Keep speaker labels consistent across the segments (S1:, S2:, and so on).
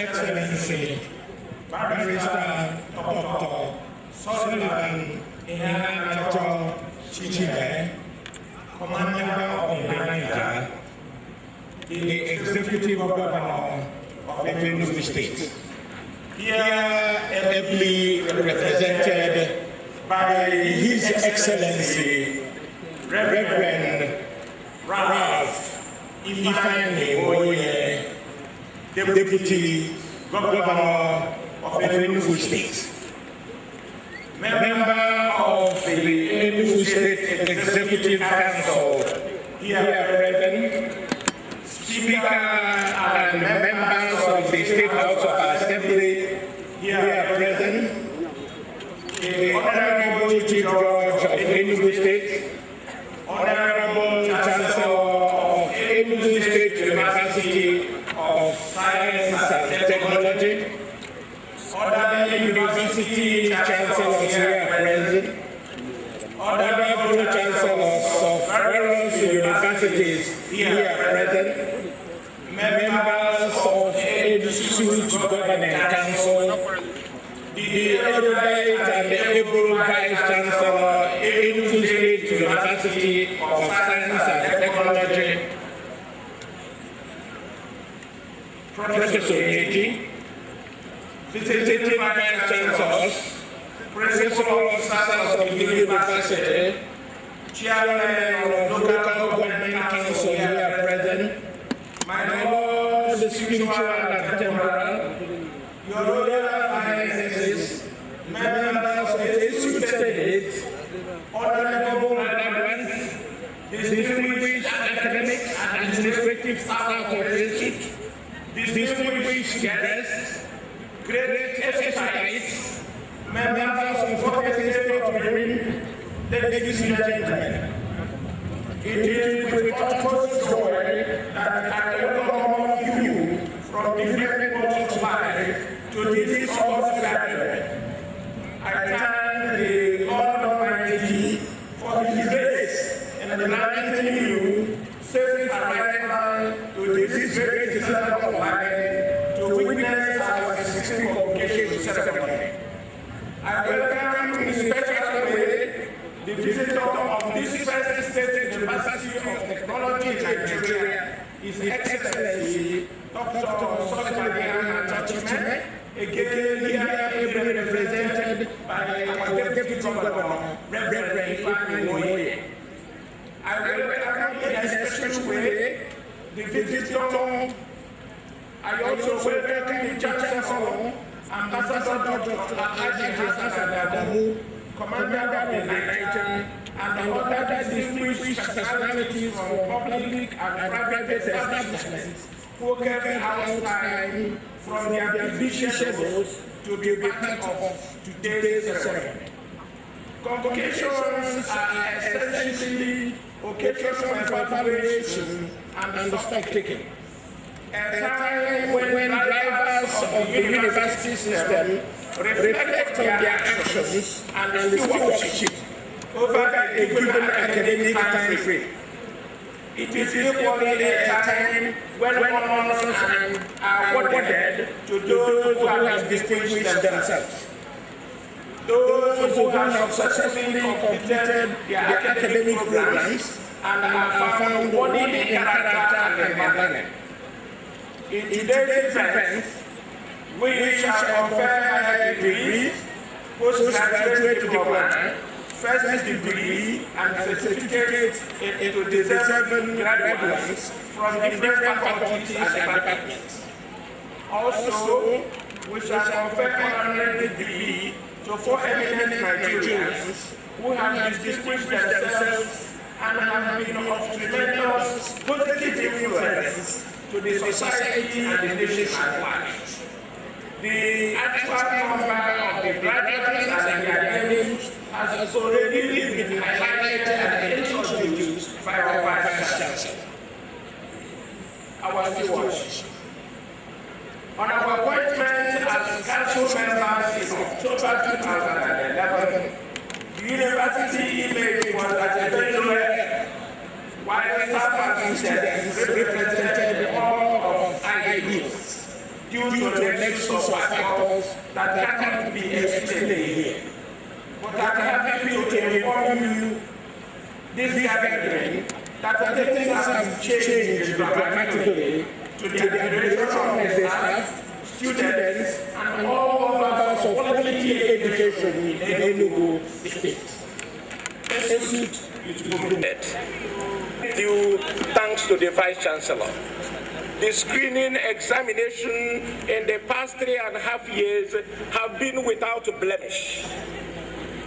S1: Excellency Barrister Dr. Sullivan Ihanacho Chichime, Commander of the Niger, the Executive Governor of Enugu State, here ably represented by His Excellency Reverend Ralph Ifeanyi Oye, Deputy Governor of Enugu State, member of the Enugu State Executive Council here present, Speaker and members of the State House of Assembly here present, the Honorable Chief Judge of Enugu State, Honorable Chancellor of Enugu State University of Science and Technology, other university chancellors here present, honorable chancellors of various universities here present, members of Esut Governing Council, the erudite and able Vice Chancellor, Enugu State University of Science and Technology, Professor Yeji, visiting Vice Chancellors, Principal Officers of the University, Chairman of Local Government Council here present, my Lord, the spiritual and temporal, your Royal Highnesses, members of the Esut State, honorable graduates, distinguished academics and administrative staff of Esut, distinguished guests, great Esutites, members of the State of Benin, ladies and gentlemen, it is with utmost joy that I welcome all of you from different walks of life to this august gathering. I thank the Lord Almighty for His grace in granting you safe arrival to this great circle of life to witness our 16th Convocation ceremony. I welcome in a special way the visitor of this first State University of Technology in Nigeria, His Excellency Dr. Sullivan Ihanacho, again here ably represented by our Deputy Governor, Reverend Ifeanyi Oye. I welcome in a special way the visitor. I also welcome the Chancellor, Ambassador Dr. Adamu, Commander of the Niger, and other distinguished personalities from public and private establishments who gave out time from their busy schedules to be part of today's ceremony. Convocations are essentially occasions for evaluation and stock-taking. A time when drivers of the university system reflect on their actions and stewardship over a given academic time frame. It is equally a time when honors are awarded to those who have distinguished themselves, those who have successfully completed their academic programs and have found worthy in character and manner. In today's event, we shall confer higher degrees, postgraduate diploma, first degree, and certificates into the 7 graduates from different faculties and departments. Also, we shall confer honorary degree to 4 eminent Nigerians who have distinguished themselves and have been of tremendous positive influence to the society and the nation at large. The actual number of the graduates and their names has already been highlighted and introduced by our Vice Chancellor. Our stewards. On our appointment as council members in October 2011, the university image was at a very low level, while staff and students represented all of ideals. due to the nexus of factors that cannot be explained here. But I'm happy to inform you this gathering that things have changed dramatically to the administration of the staff, students, and all members of quality education in Enugu State. Esut is moving.
S2: Due thanks to the Vice Chancellor. The screening examination in the past 3.5 years have been without blemish.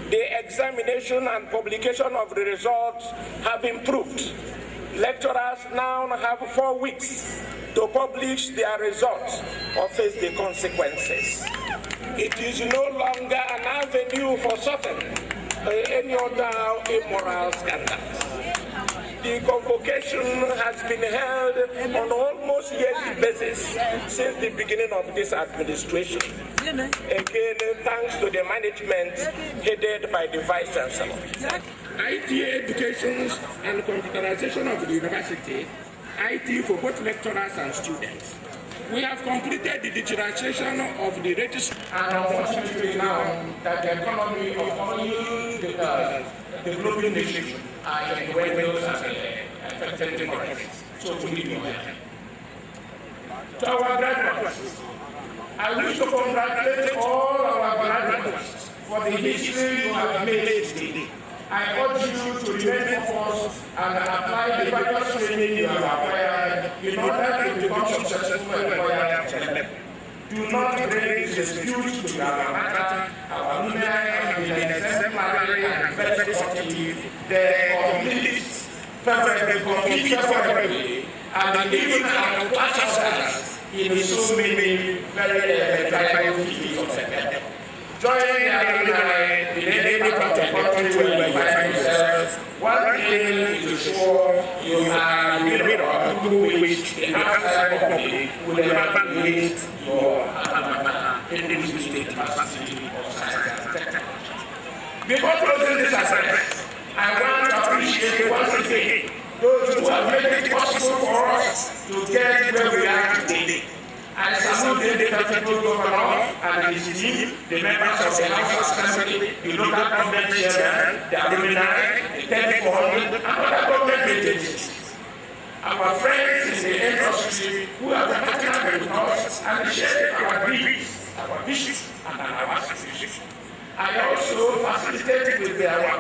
S2: The examination and publication of the results have improved. Lecturers now have 4 weeks to publish their results or face the consequences. It is no longer an avenue for suffering any other immoral scandals. The convocation has been held on almost yearly basis since the beginning of this administration. Again, thanks to the management headed by the Vice Chancellor.
S1: IT education and computerization of the university, IT for both lecturers and students. We have completed the digitalization of the register, and unfortunately now that the economy of all the developing nations are in Windows and affected countries. So we need your help. To our graduates, I wish to congratulate all our graduates for the history you have made today. I urge you to remain focused and apply the various training you have acquired in order to become successful employers of level. Do not bring dispute to our matter. Our women have been exemplary and very supportive. They compete favorably, and even our classes in so many very valuable fields of sector. Join the alumni in any part of the country where you find yourself. One thing is sure, you are the mirror through which the outside public will evaluate your Enugu State University of Science and Technology. Before closing this address, I want to appreciate once again those who have made it possible for us to get where we are today. I salute the Deputy Governor and his team, the members of the House Assembly, the local government chairman, the alumni, the telephone, and other government agencies. Our friends in the industry who have partnered with us and shared our dreams, our visions, and our aspirations. I also facilitated with our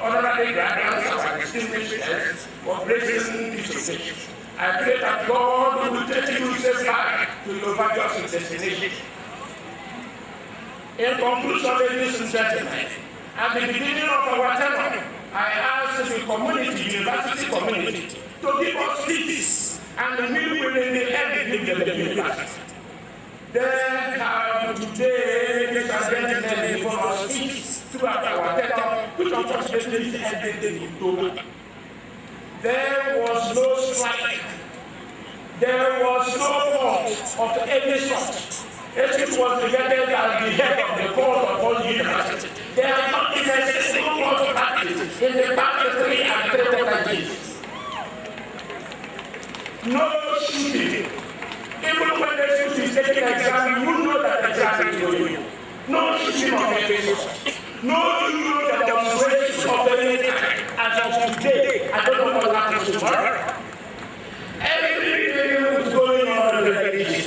S1: honorary graduates, our distinguished guests, for blessing this occasion. I pray that God will take you safe back to your various destinations. In conclusion, ladies and gentlemen, at the beginning of our tenure, I asked the community, university community, to give us peace and we will in the end give them the university. They have today, ladies and gentlemen, given us peace throughout our tenure, which unfortunately is ending in October. There was no strike. There was no fault of any sort. Esut was regarded as the head of the court of all universities. There has not been a single court practice in the past 3 and 3 years. No shooting. Even when the shooting is taking an exam, you know that the exam is going. No shooting of any sort. No demonstration of any kind. As of today, I don't know what happens tomorrow. Everything is going on in the religion.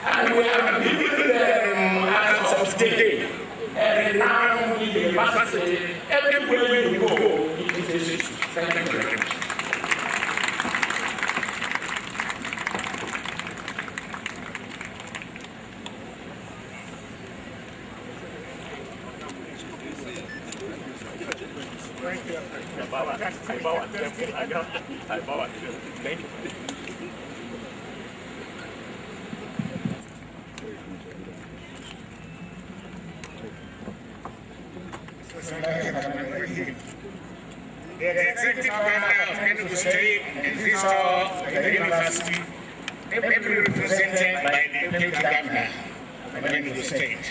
S1: And we have given them as of today. Every now in the university, everywhere you go, it is Esut. Thank you very much.
S2: Thank you.
S3: The executive governor of Enugu State and visitor the university, ably represented by the deputy governor of Enugu State.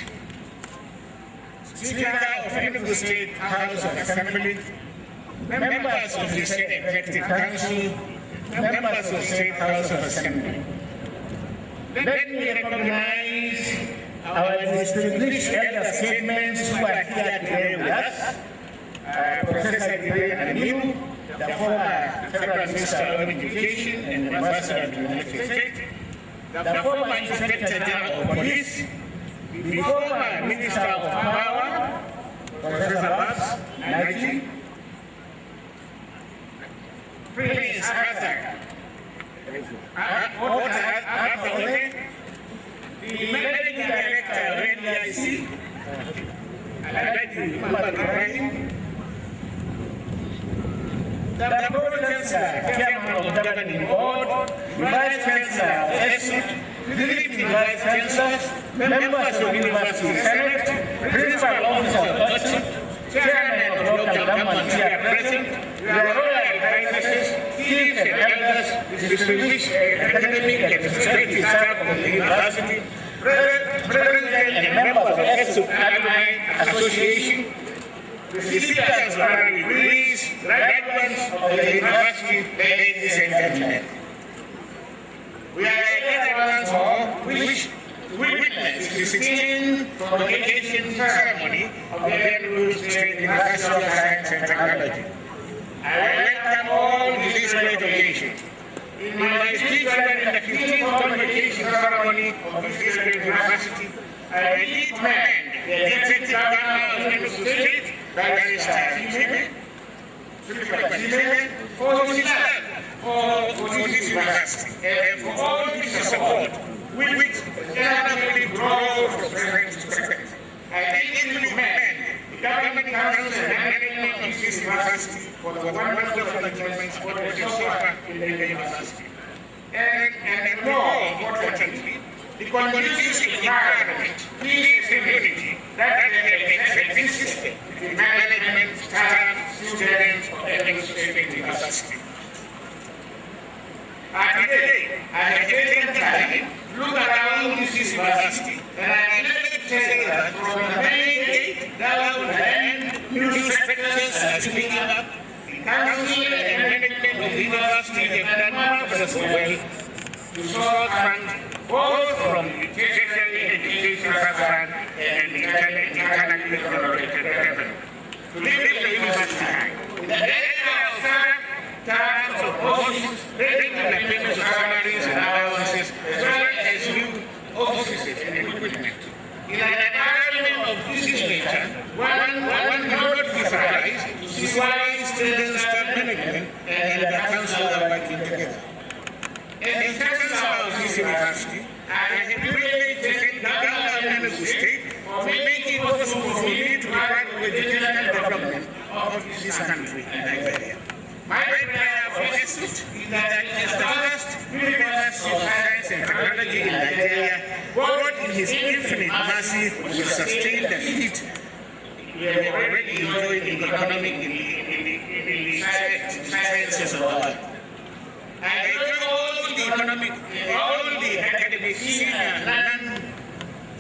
S3: Speaker of Enugu State House of Assembly, members of the State Executive Council, members of the State House of Assembly, Let me recognize our distinguished elder statements who are here today with us. Professor Enugu, the former Federal Minister of Education and Ambassador to Enugu State, the former Inspector General of Police, the former Minister of Power, Professor Babs Naji, Prince Arthur, the Managing Director of NDIC, Alhaji Muhammad Ibrahim, the Pro-Chancellor, Chairman of the Governing Board, the Vice Chancellor of Esut, Visiting Vice Chancellors, members of the University Senate, Principal Officer of Esut, Chairman of Local Government here present, your Royal Highnesses, Chiefs and Elders, distinguished academic and administrative staff of the University, President and members of Esut Alumni Association, the visitors of our degrees, graduates of the University, ladies and gentlemen. We are gathered once more which witness the 16th Convocation ceremony of the Enugu State University of Science and Technology. I welcome all to this great occasion. In my speech in the 15th Convocation ceremony of this great university, I did commend the Executive Governor of Enugu State, Barrister for his love for this university and for all his support, which generally grow from strength to strength. I deeply commend the Governing Council and management of this university for the wonderful achievements so far in the university. And more importantly, the conducive environment, peace and unity that has existed between management, staff, students of Enugu State University. Today, I have taken time to look around this university, and I am glad to say that from the main gate down to the end, new sections are springing up. The council and management of the university have done marvelously well to source funds both from the tertiary education fund and the internally generated revenue to live the university high. In the area of staff, terms of offices, regular payments of salaries and allowances, as well as new offices and equipment. In an environment of this nature, one would not be surprised to see why students, staff management, and the council are working together. In terms of this university, I have really taken the government of Enugu State for making it possible for me to be part of the educational development of this country, Nigeria. My prayer for Esut is that it is the first University of Science and Technology in Nigeria. God in His infinite mercy will sustain the feat we have already enjoyed in the economic, in the sciences of the world. I enjoy all the economic, all the academic, senior and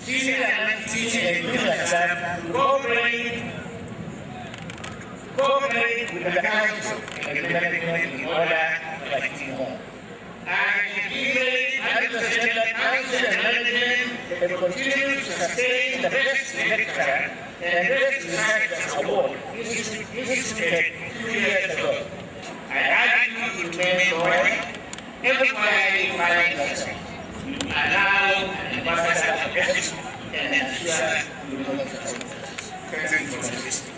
S3: non-teaching and junior staff cooperate with the council and the management in order to achieve more. I have really understood that council and management have continued to sustain the best lecture and best research award instituted 2 years ago. I urge you to remain loyal. Everybody finds you are now an ambassador of Esut, and I'm sure you will not succeed. Thank you for listening.